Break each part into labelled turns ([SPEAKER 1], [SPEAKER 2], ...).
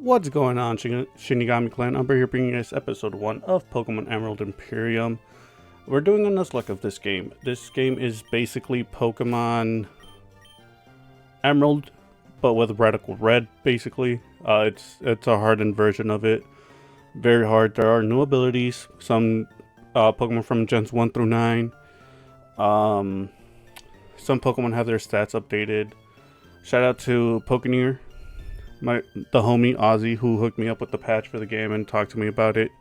[SPEAKER 1] What's going on, Shinigami Clan? Umbra here bringing you guys episode 1 of Pokemon Emerald Imperium. We're doing a Nuzlocke of this game. This game is basically Pokemon Emerald, but with Radical Red, basically. It's a hardened version of it. Very hard. There are new abilities. Some Pokemon from Gens 1 through 9. Some Pokemon have their stats updated. Shout out to Pokeneer, the homie Ozzie, who hooked me up with the patch for the game and talked to me about it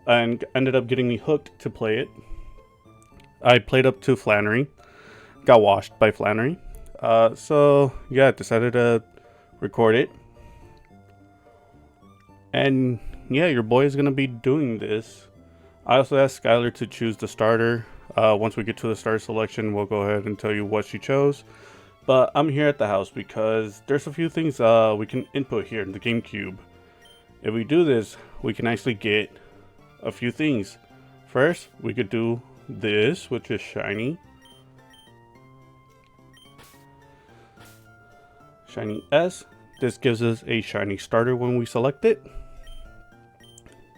[SPEAKER 1] and ended up getting me hooked to play it. I played up to Flannery, got washed by Flannery, so yeah, decided to record it. And yeah, your boy is gonna be doing this. I also asked Skylar to choose the starter. Once we get to the starter selection, we'll go ahead and tell you what she chose. But I'm here at the house because there's a few things we can input here in the GameCube. If we do this, we can actually get a few things. First, we could do this, which is shiny. Shiny S. This gives us a shiny starter when we select it.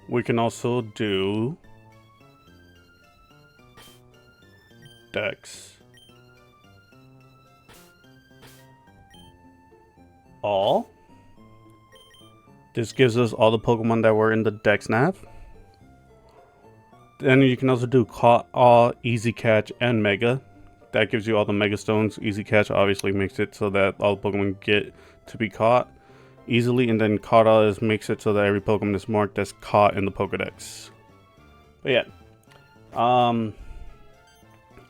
[SPEAKER 1] We can also do Dex. All. This gives us all the Pokemon that were in the Dex nav. Then you can also do Caught, All, Easy Catch, and Mega. That gives you all the Mega Stones. Easy Catch obviously makes it so that all the Pokemon get to be caught easily, and then Caught All makes it so that every Pokemon is marked as caught in the Pokedex. But yeah.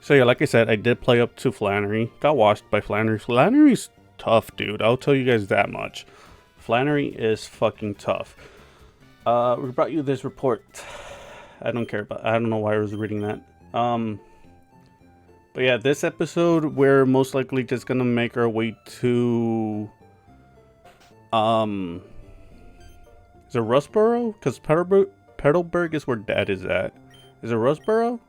[SPEAKER 1] So yeah, like I said, I did play up to Flannery. Got washed by Flannery. Flannery's tough, dude. I'll tell you guys that much. Flannery is fucking tough. We brought you this report. I don't know why I was reading that. But yeah, this episode we're most likely just gonna make our way to is it Rustboro? Because Petalburg is where Dad is at. Is it Rustboro?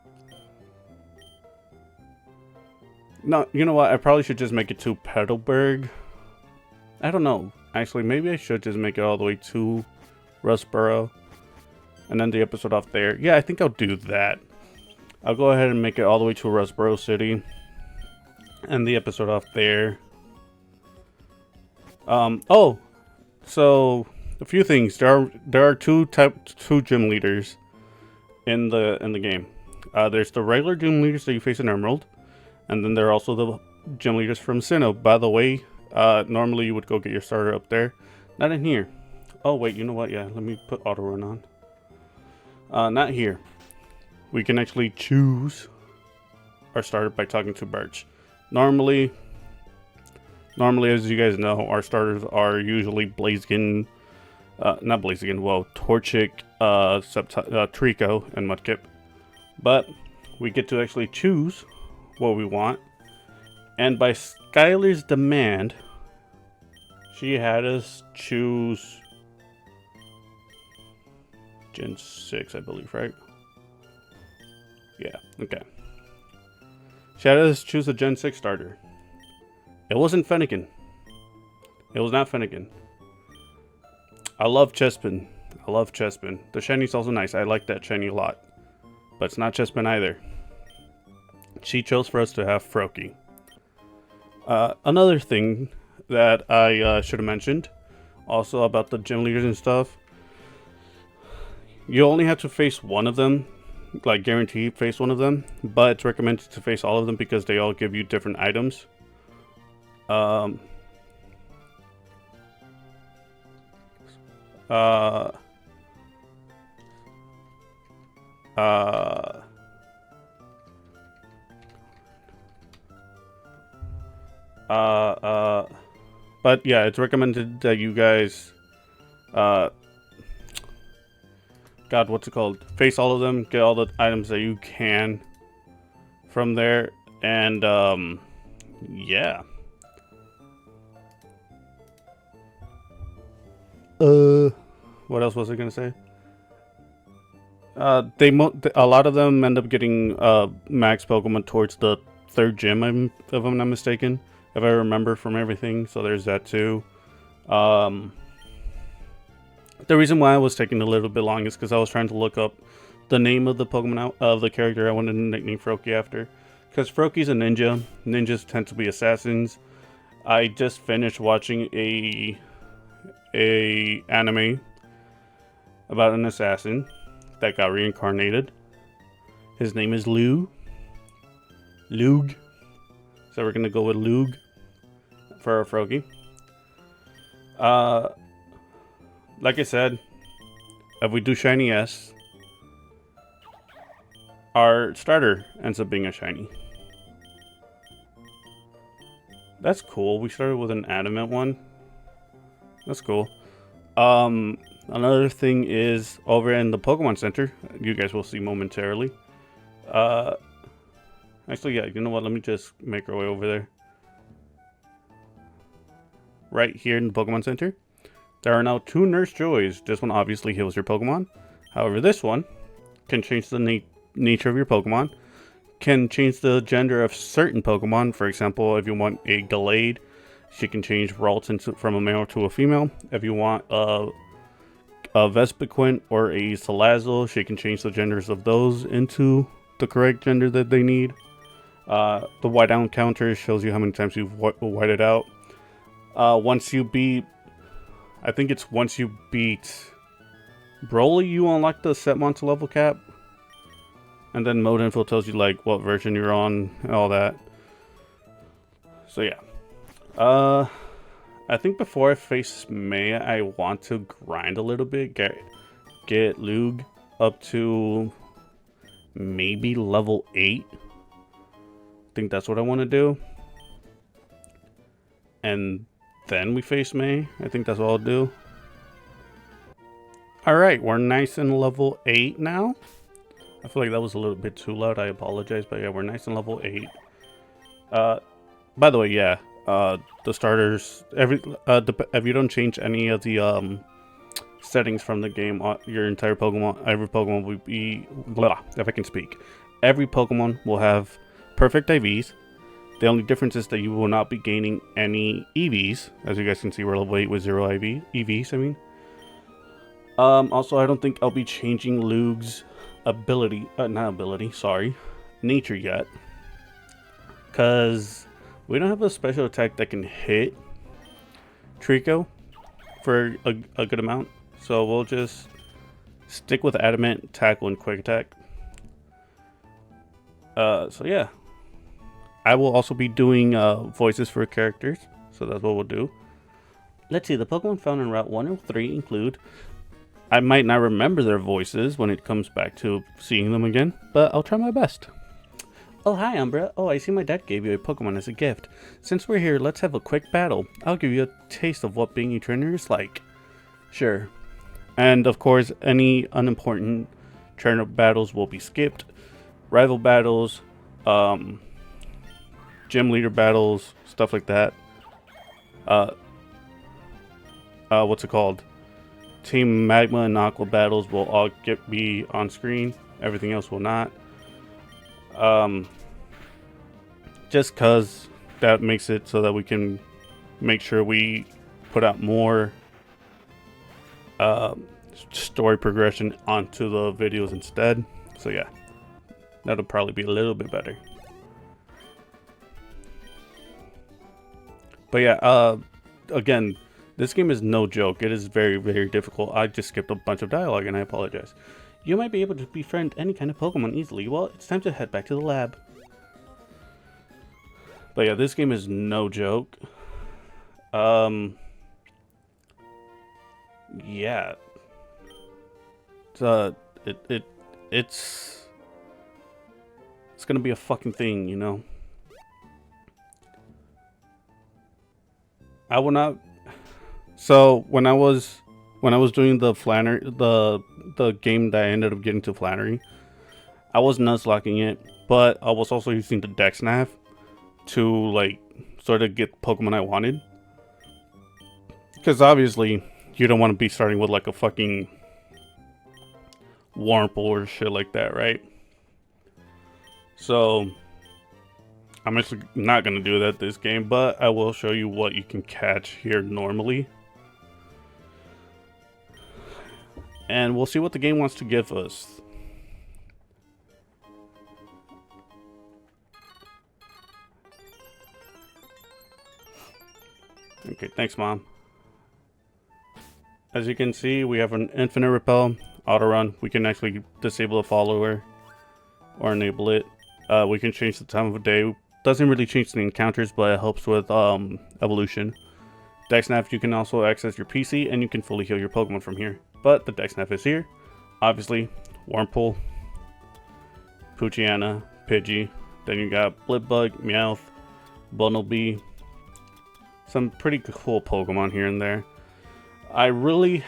[SPEAKER 1] No, you know what? I probably should just make it to Petalburg. I don't know. Actually, maybe I should just make it all the way to Rustboro. And then the episode off there. Yeah, I think I'll do that. I'll go ahead and make it all the way to Rustboro City. And the episode off there. Oh. So, a few things. There are two gym leaders in the game. There's the regular gym leaders that you face in Emerald. And then there are also the gym leaders from Sinnoh. By the way, normally you would go get your starter up there. Not in here. Oh, wait, you know what? Yeah, let me put auto run on. Not here. We can actually choose our starter by talking to Birch. Normally, as you guys know, our starters are usually Blaziken, not Blaziken, well, Torchic, Trico, and Mudkip. But we get to actually choose what we want, and by Skylar's demand, she had us choose Gen 6, I believe, right? Yeah, okay. She had us choose a Gen 6 starter. It wasn't Fennekin. It was not Fennekin. I love Chespin. The shiny's also nice. I like that shiny a lot. But it's not Chespin either. She chose for us to have Froakie. Another thing that I should have mentioned, also about the gym leaders and stuff, you only have to face one of them, like guaranteed face one of them, but it's recommended to face all of them because they all give you different items. But yeah, it's recommended that you guys, face all of them, get all the items that you can from there, and, yeah. What else was I gonna say? A lot of them end up getting, max Pokemon towards the third gym, if I'm not mistaken. If I remember from everything, so there's that too. The reason why I was taking a little bit long is because I was trying to look up the name of the Pokemon of the character I wanted to nickname Froakie after. Because Froakie's a ninja. Ninjas tend to be assassins. I just finished watching a anime about an assassin that got reincarnated. His name is Lug. So we're gonna go with Lug for our Froakie. Like I said, if we do shiny S, our starter ends up being a shiny. That's cool. We started with an adamant one. That's cool. Another thing is over in the Pokemon Center, you guys will see momentarily. Actually, yeah, you know what? Let me just make our way over there. Right here in the Pokemon Center, there are now 2 Nurse Joys. This one obviously heals your Pokemon. However, this one can change the nature of your Pokemon, can change the gender of certain Pokemon. For example, if you want a Gallade, she can change Ralts from a male to a female. If you want a Vespiquen or a Salazzle, she can change the genders of those into the correct gender that they need. The white out counter shows you how many times you've whited out. Once you beat Broly, you unlock the Setmonster level cap. And then mode info tells you like what version you're on and all that. So yeah. I think before I face May, I want to grind a little bit. Get Lug up to maybe level 8. I think that's what I want to do. And then we face May. I think that's what I'll do. Alright, we're nice and level 8 now. I feel like that was a little bit too loud. I apologize. But yeah, we're nice and level 8. By the way, yeah. The starters, if you don't change any of the settings from the game, your entire Pokemon, every Pokemon will be, if I can speak, every Pokemon will have perfect IVs. The only difference is that you will not be gaining any EVs. As you guys can see, we're level 8 with 0 EVs, I mean. Also, I don't think I'll be changing Lug's nature yet. Because we don't have a special attack that can hit Trico for a good amount. So we'll just stick with Adamant, Tackle, and Quick Attack. So yeah. I will also be doing voices for characters. So that's what we'll do. Let's see, the Pokemon found in Route 103 include... I might not remember their voices when it comes back to seeing them again, but I'll try my best. Oh, hi, Umbra. Oh, I see my dad gave you a Pokemon as a gift. Since we're here, let's have a quick battle. I'll give you a taste of what being a trainer is like. Sure. And, of course, any unimportant trainer battles will be skipped. Rival battles, gym leader battles, stuff like that. What's it called? Team Magma and Aqua battles will all be on screen. Everything else will not. Just cause that makes it so that we can make sure we put out more story progression onto the videos instead. So yeah, that'll probably be a little bit better. But yeah, again, this game is no joke. It is very, very difficult. I just skipped a bunch of dialogue and I apologize. You might be able to befriend any kind of Pokemon easily. Well, it's time to head back to the lab. But yeah, this game is no joke. Yeah. It's gonna be a fucking thing, you know. I will not. So when I was doing the Flannery, the game that I ended up getting to Flannery, I was nuzlocking it, but I was also using the Dex Nav to like sort of get Pokemon I wanted. Because obviously you don't want to be starting with like a fucking Wurmple or shit like that, right? So I'm actually not going to do that this game, but I will show you what you can catch here normally. And we'll see what the game wants to give us. Okay, thanks, Mom. As you can see, we have an infinite repel, auto run. We can actually disable a follower or enable it. We can change the time of day. Doesn't really change the encounters, but it helps with evolution. Dex Snap, you can also access your PC, and you can fully heal your Pokemon from here. But the Dex Snap is here. Obviously, Wurmple, Poochyena, Pidgey. Then you got Blipbug, Meowth, Bunnelby. Some pretty cool Pokemon here and there. I really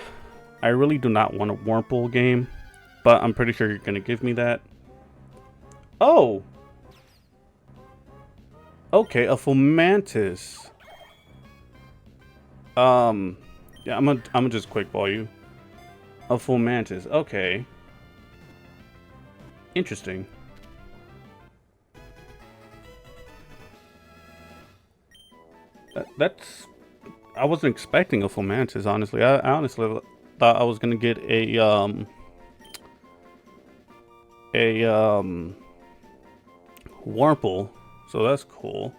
[SPEAKER 1] do not want a Wurmple game, but I'm pretty sure you're gonna give me that. Oh! Okay, a Fomantis. Yeah, I'm gonna just quick ball you. A Fomantis, okay. Interesting. That's... I wasn't expecting a Fomantis, honestly. I honestly thought I was gonna get a Wurmple, so that's cool.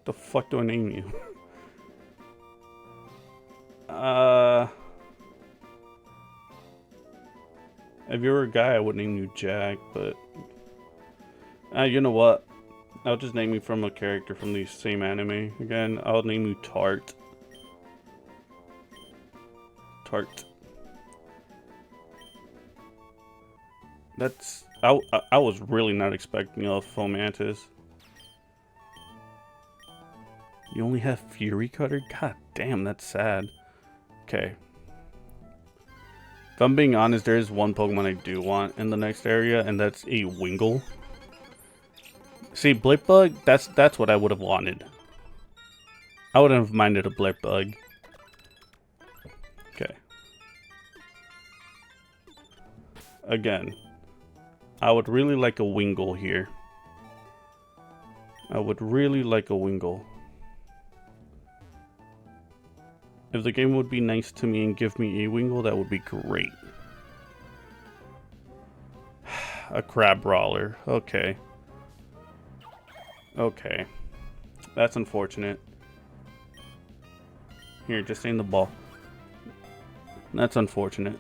[SPEAKER 1] The fuck do I name you? If you were a guy, I would name you Jack, but you know what? I'll just name you from a character from the same anime. Again, I'll name you Tart. Tart. That's... I was really not expecting a Fomantis. You only have Fury Cutter? God damn, that's sad. Okay. If I'm being honest, there is one Pokemon I do want in the next area, and that's a Wingull. See, Blipbug, that's what I would have wanted. I wouldn't have minded a Blipbug. Okay. Again, I would really like a Wingull here. I would really like a Wingull. If the game would be nice to me and give me a Wingull, that would be great. A Crab Brawler. Okay. Okay. That's unfortunate. Here, just aim the ball. That's unfortunate.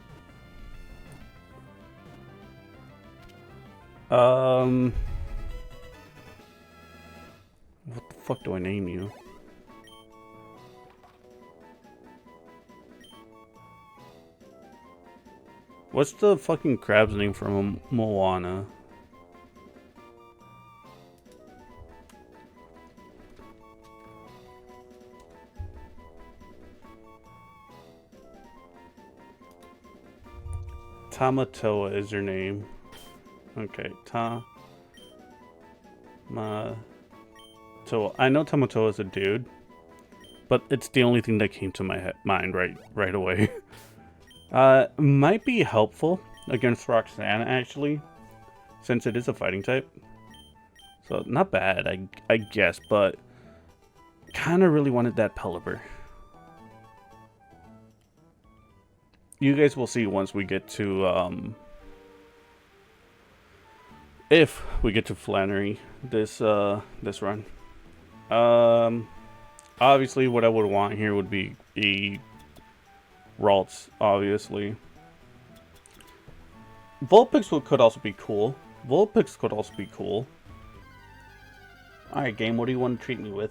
[SPEAKER 1] What the fuck do I name you? What's the fucking crab's name from Moana? Tamatoa is your name. Okay, Tamatoa. I know Tamatoa is a dude, but it's the only thing that came to my mind right away. Might be helpful against Roxanne, actually, since it is a fighting type. So, not bad, I guess, but kind of really wanted that Pelipper. You guys will see once we get to, if we get to Flannery this run. Obviously, what I would want here would be a Ralts, obviously. Vulpix could also be cool. Alright, game, what do you want to treat me with?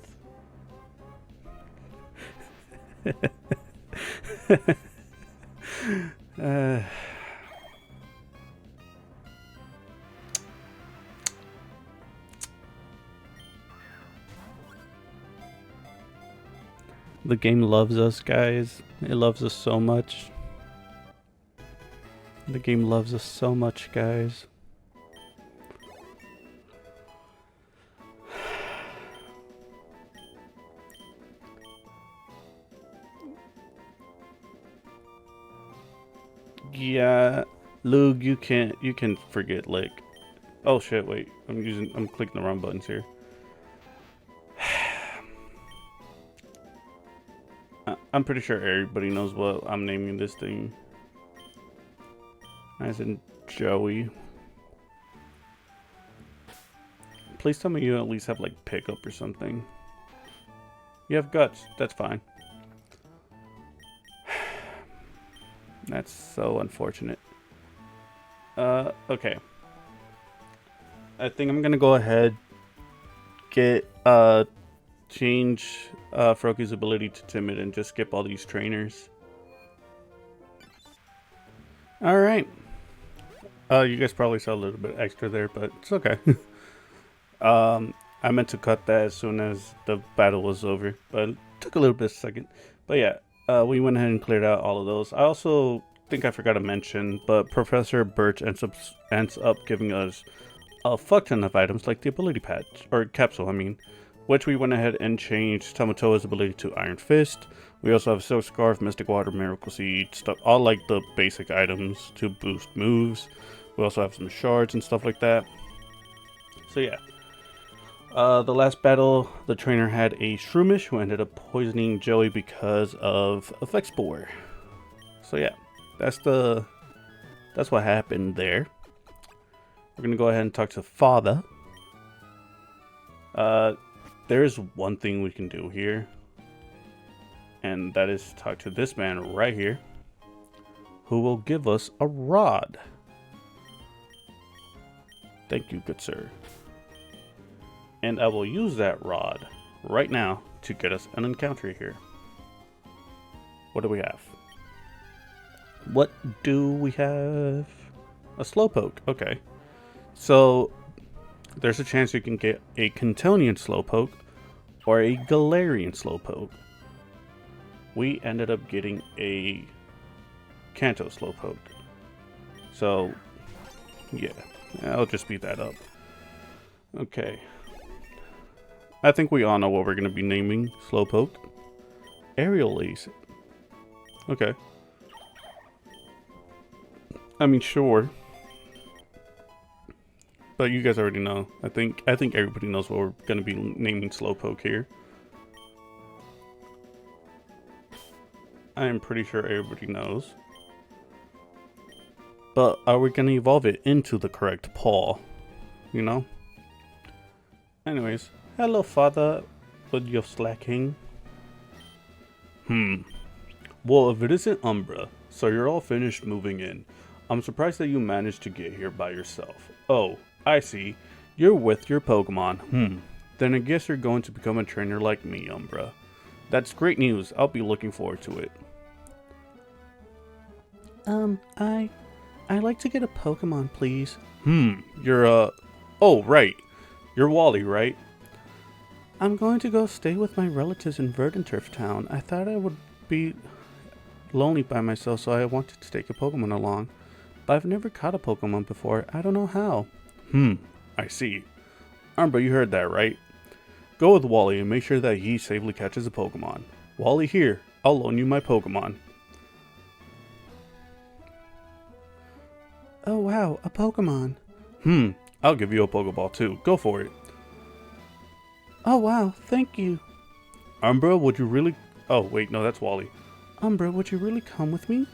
[SPEAKER 1] The game loves us, guys. It loves us so much. The game loves us so much, guys. Yeah, Lug, you can forget Lick. Oh shit, wait. I'm clicking the wrong buttons here. I'm pretty sure everybody knows what I'm naming this thing. As in Joey. Please tell me you at least have like pickup or something. You have guts. That's fine. That's so unfortunate. Okay. I think I'm gonna go ahead, get change Froakies' ability to timid and just skip all these trainers. Alright. You guys probably saw a little bit extra there, but it's okay. I meant to cut that as soon as the battle was over, but it took a little bit of a second. But yeah, we went ahead and cleared out all of those. I also think I forgot to mention, but Professor Birch ends up giving us a fuck ton of items like the ability patch, or capsule I mean, which we went ahead and changed Tamatoa's ability to Iron Fist. We also have Silk Scarf, Mystic Water, Miracle Seed, stuff, all like the basic items to boost moves. We also have some shards and stuff like that. So yeah. The last battle, the trainer had a Shroomish who ended up poisoning Joey because of Effect Spore. So yeah, that's what happened there. We're gonna go ahead and talk to Father. There is one thing we can do here, and that is talk to this man right here, who will give us a rod. Thank you, good sir. And I will use that rod right now to get us an encounter here. What do we have? What do we have? A Slowpoke. Okay. So, there's a chance you can get a Cantonian Slowpoke or a Galarian Slowpoke. We ended up getting a Kanto Slowpoke. So, yeah. I'll just speed that up. Okay. I think we all know what we're going to be naming Slowpoke. Aerial Ace. Okay. I mean, sure. But you guys already know. I think everybody knows what we're going to be naming Slowpoke here. I am pretty sure everybody knows. But are we going to evolve it into the correct paw? You know? Anyways. Hello, Father. With your slacking. Well, if it isn't Umbra, so you're all finished moving in. I'm surprised that you managed to get here by yourself. Oh, I see. You're with your Pokemon. Then I guess you're going to become a trainer like me, Umbra. That's great news. I'll be looking forward to it. I'd like to get a Pokemon, please. You're, oh, right. You're Wally, right? I'm going to go stay with my relatives in Verdanturf Town. I thought I would be lonely by myself, so I wanted to take a Pokemon along. But I've never caught a Pokemon before. I don't know how. I see. Umbra, you heard that, right? Go with Wally and make sure that he safely catches a Pokemon. Wally here. I'll loan you my Pokemon. Oh wow, a Pokemon. I'll give you a Pokeball too. Go for it. Oh wow, thank you. Umbra, would you really... Oh, wait, no, that's Wally. Umbra, would you really come with me?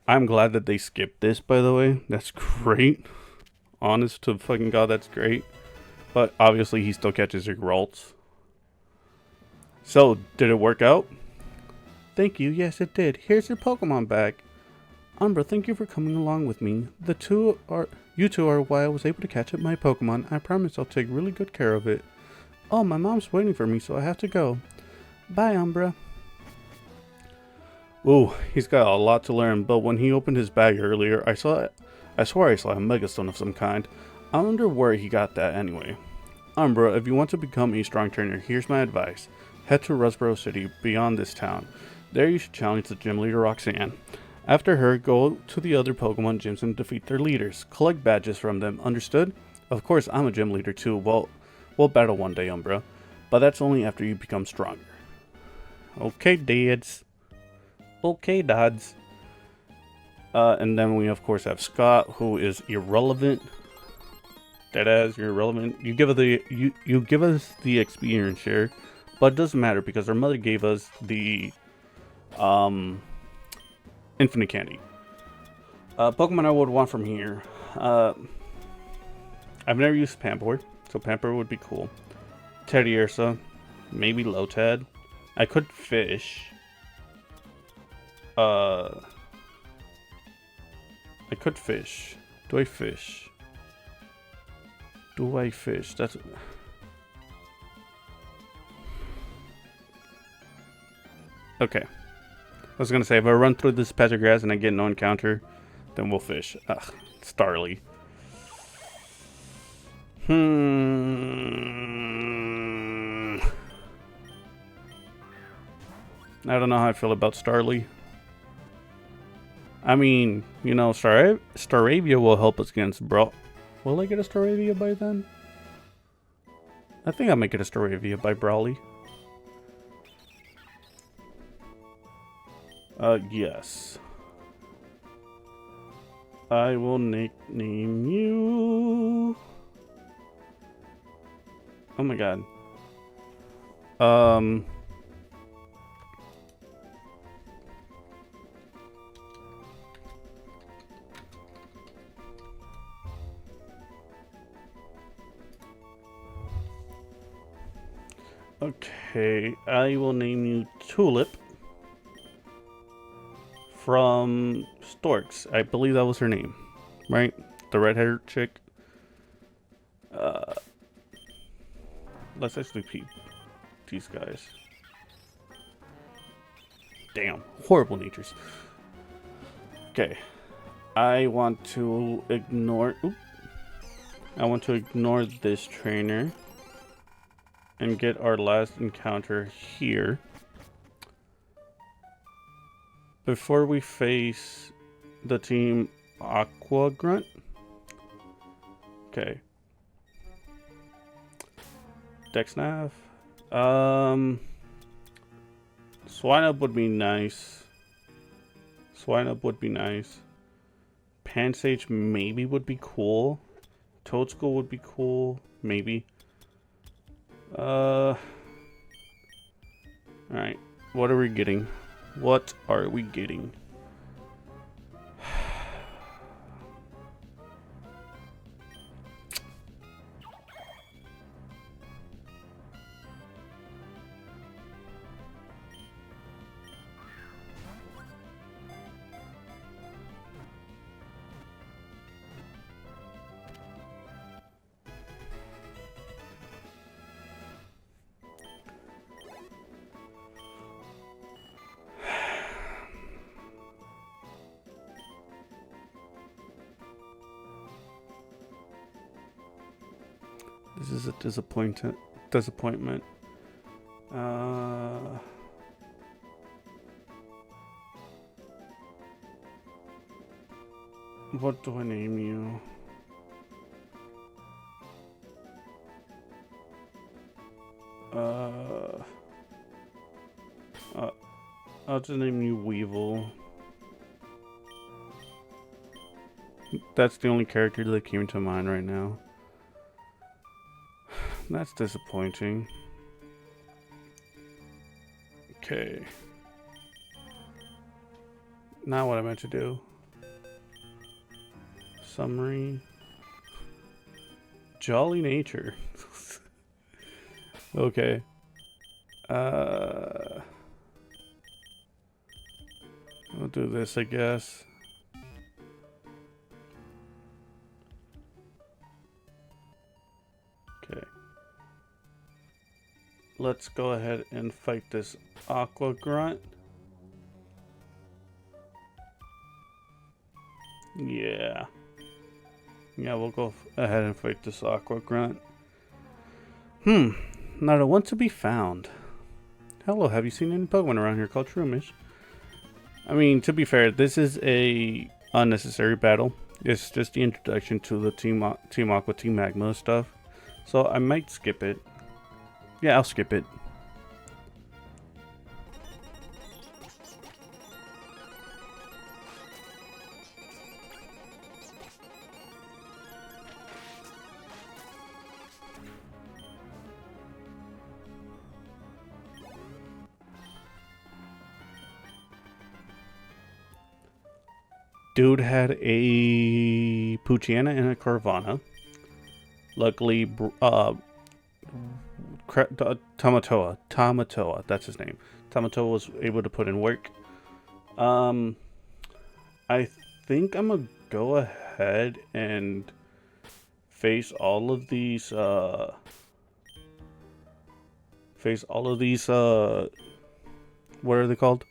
[SPEAKER 1] I'm glad that they skipped this, by the way. That's great. Honest to fucking God, that's great. But obviously, he still catches your Geralts. So, did it work out? Thank you, yes it did. Here's your Pokemon back. Umbra, thank you for coming along with me. You two are why I was able to catch up my Pokemon. I promise I'll take really good care of it. Oh, my mom's waiting for me, so I have to go. Bye, Umbra. Ooh, he's got a lot to learn, but when he opened his bag earlier, I swear I saw a Megastone of some kind. I wonder where he got that anyway. Umbra, if you want to become a strong trainer, here's my advice. Head to Rustboro City, beyond this town. There you should challenge the gym leader Roxanne. After her, go to the other Pokemon gyms and defeat their leaders. Collect badges from them, understood? Of course, I'm a gym leader too. Well, we'll battle one day, Umbra. But that's only after you become stronger. Okay, dads. Okay, dads. And then we, of course, have Scott, who is irrelevant. Deadass, you're irrelevant. You give us the experience share. But it doesn't matter because our mother gave us the infinite candy. Pokemon I would want from here. I've never used Pampor, so Pampor would be cool. Teddiursa, maybe Lotad. I could fish. I could fish. Do I fish? Do I fish? That's... Okay. I was gonna say, if I run through this patch of grass and I get no encounter, then we'll fish. Ugh, Starly. I don't know how I feel about Starly. I mean, you know, Staravia will help us against Brawl. Will I get a Staravia by then? I think I might get a Staravia by Brawly. Yes. I will nickname you. Oh my god. Okay, I will name you Tulip from Storks. I believe that was her name, right? The red-haired chick. Let's actually peep these guys. Damn, horrible natures. Okay, I want to ignore. I want to ignore this trainer and get our last encounter here before we face the team Aqua Grunt. Okay. Dexnav. Swinub would be nice. Swinub would be nice. Pansage maybe would be cool. Toadstool would be cool. Maybe. Alright. What are we getting? What are we getting? This is a disappointment. What do I name you? I'll just name you Weevil. That's the only character that came to mind right now. That's disappointing. Okay. Now what I meant to do. Summary. Jolly nature. Okay. I'll do this, I guess. Okay. Let's go ahead and fight this Aqua Grunt. Yeah. Yeah, we'll go ahead and fight this Aqua Grunt. Not a one to be found. Hello, have you seen any Pokemon around here called Shroomish? I mean, to be fair, this is a unnecessary battle. It's just the introduction to the Team Aqua, Team Magma stuff. So I might skip it. Yeah, I'll skip it. Dude had a Poochyena and a Carvanha. Luckily, Tamatoa, that's his name. Tamatoa was able to put in work. I think I'm gonna go ahead and face all of these, what are they called?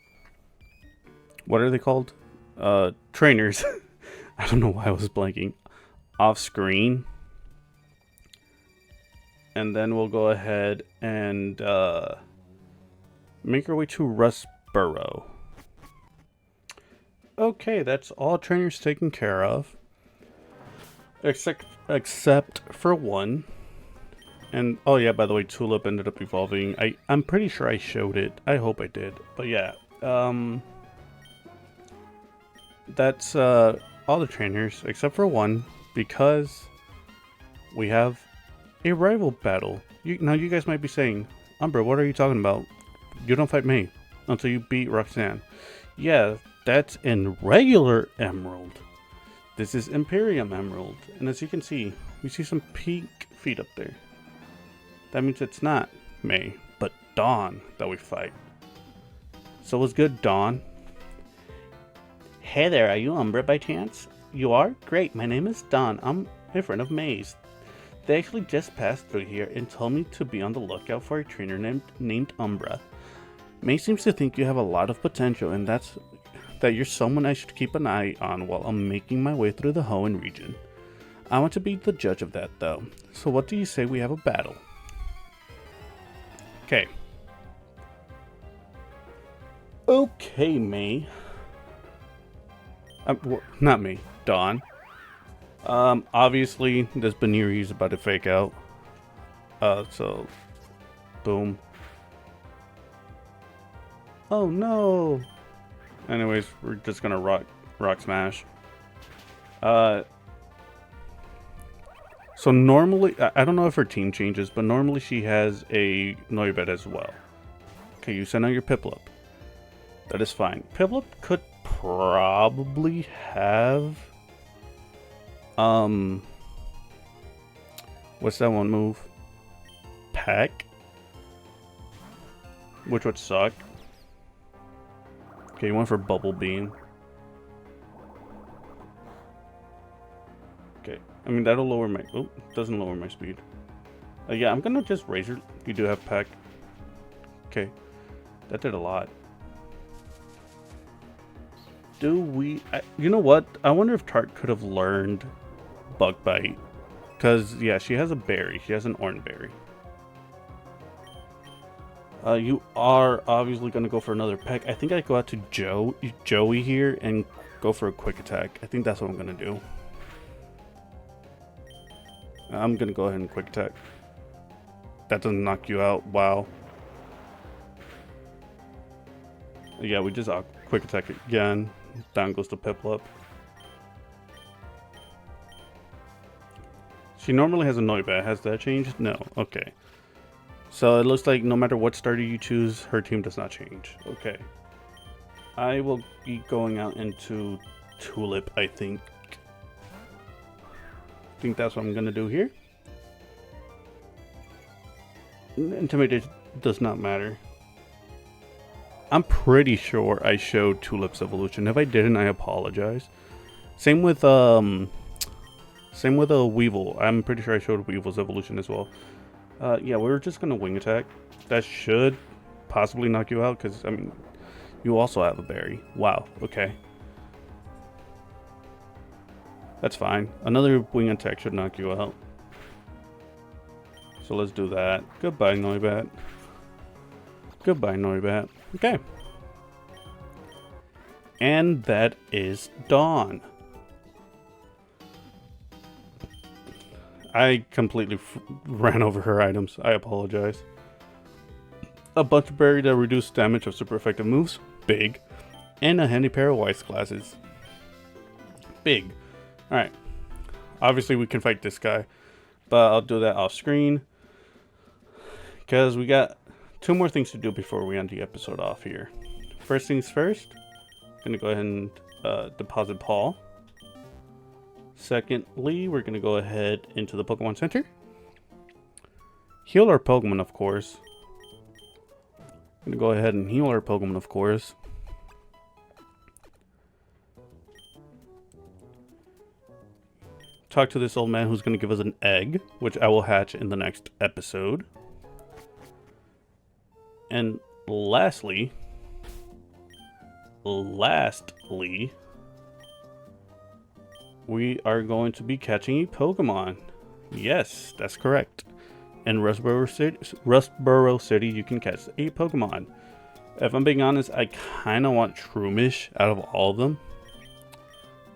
[SPEAKER 1] Trainers. I don't know why I was blanking. Off screen. And then we'll go ahead and make our way to Rustboro. Okay, that's all trainers taken care of. Except for one. And, oh yeah, by the way, Tulip ended up evolving. I'm pretty sure I showed it. I hope I did. But yeah, that's all the trainers, except for one, because we have a rival battle. Now you guys might be saying, Umbra, what are you talking about? You don't fight me until you beat Roxanne. Yeah, that's in regular Emerald. This is Imperium Emerald. And as you can see, we see some pink feet up there. That means it's not May, but Dawn that we fight. So what's good, Dawn? Hey there, are you Umbra by chance? You are? Great, my name is Dawn. I'm a friend of May's. They actually just passed through here and told me to be on the lookout for a trainer named Umbra. May seems to think you have a lot of potential, and that you're someone I should keep an eye on while I'm making my way through the Hoenn region. I want to be the judge of that, though. So what do you say we have a battle? Okay. Okay, May. Not me, Dawn. Obviously, this Baniri is about to fake out. So, boom. Oh no! Anyways, we're just gonna rock smash. So normally, I don't know if her team changes, but normally she has a Noibet as well. Okay, you send out your Piplup. That is fine. Piplup could probably have... what's that one move? Peck? Which would suck. Okay, you went for Bubble Beam. Okay, I mean that'll lower my... Oh, doesn't lower my speed. Yeah, I'm gonna just Razor. You do have Peck. Okay, that did a lot. Do we... you know what? I wonder if Tart could have learned Bug Bite. Because, yeah, she has a berry. She has an orange berry. You are obviously going to go for another peck. I think I go out to Joey here and go for a quick attack. I think that's what I'm going to do. I'm going to go ahead and quick attack. That doesn't knock you out. Wow. Yeah, we just quick attack again. Down goes the Piplup. She normally has a Noibat. Has that changed? No. Okay. So it looks like no matter what starter you choose, her team does not change. Okay. I will be going out into Tulip, I think. I think that's what I'm going to do here. Intimidate does not matter. I'm pretty sure I showed Tulip's evolution. If I didn't, I apologize. Same with a Weevil. I'm pretty sure I showed Weevil's evolution as well. Yeah, we're just gonna wing attack. That should possibly knock you out, because I mean, you also have a berry. Wow. Okay. That's fine. Another wing attack should knock you out. So let's do that. Goodbye, Noibat. Goodbye, Noibat. Okay. And that is Dawn. I completely ran over her items. I apologize. A bunch of berry that reduce damage of super effective moves. Big. And a handy pair of Wise Glasses. Big. Alright. Obviously we can fight this guy. But I'll do that off screen. Because we got 2 more things to do before we end the episode off here. First things first. I'm going to go ahead and deposit Paul. Secondly, we're going to go ahead into the Pokemon Center. Heal our Pokemon, of course. I'm going to go ahead and heal our Pokemon, of course. Talk to this old man who's going to give us an egg, which I will hatch in the next episode. And lastly, we are going to be catching a Pokemon. Yes, that's correct. In Rustboro City, you can catch a Pokemon. If I'm being honest, I kind of want Shroomish out of all of them.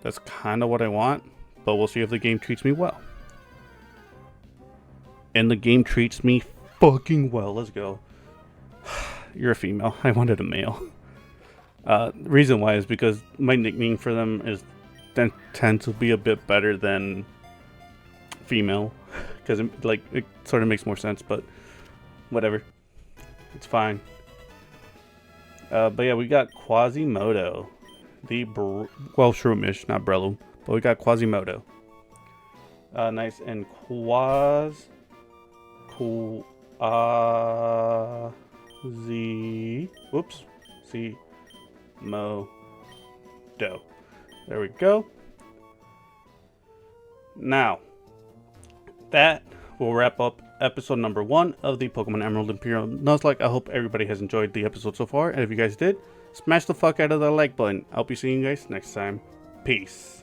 [SPEAKER 1] That's kind of what I want. But we'll see if the game treats me well. And the game treats me fucking well. Let's go. You're a female. I wanted a male. The reason why is because my nickname for them is tend to be a bit better than female. Because it sort of makes more sense, but whatever. It's fine. But yeah, we got Quasimodo. Shroomish, not Breloom. But we got Quasimodo. Nice. And Quasimodo. There we go. Now, that will wrap up episode number 1 of the Pokemon Emerald Imperium Nuzlocke. I hope everybody has enjoyed the episode so far. And if you guys did, smash the fuck out of the like button. I'll be seeing you guys next time. Peace.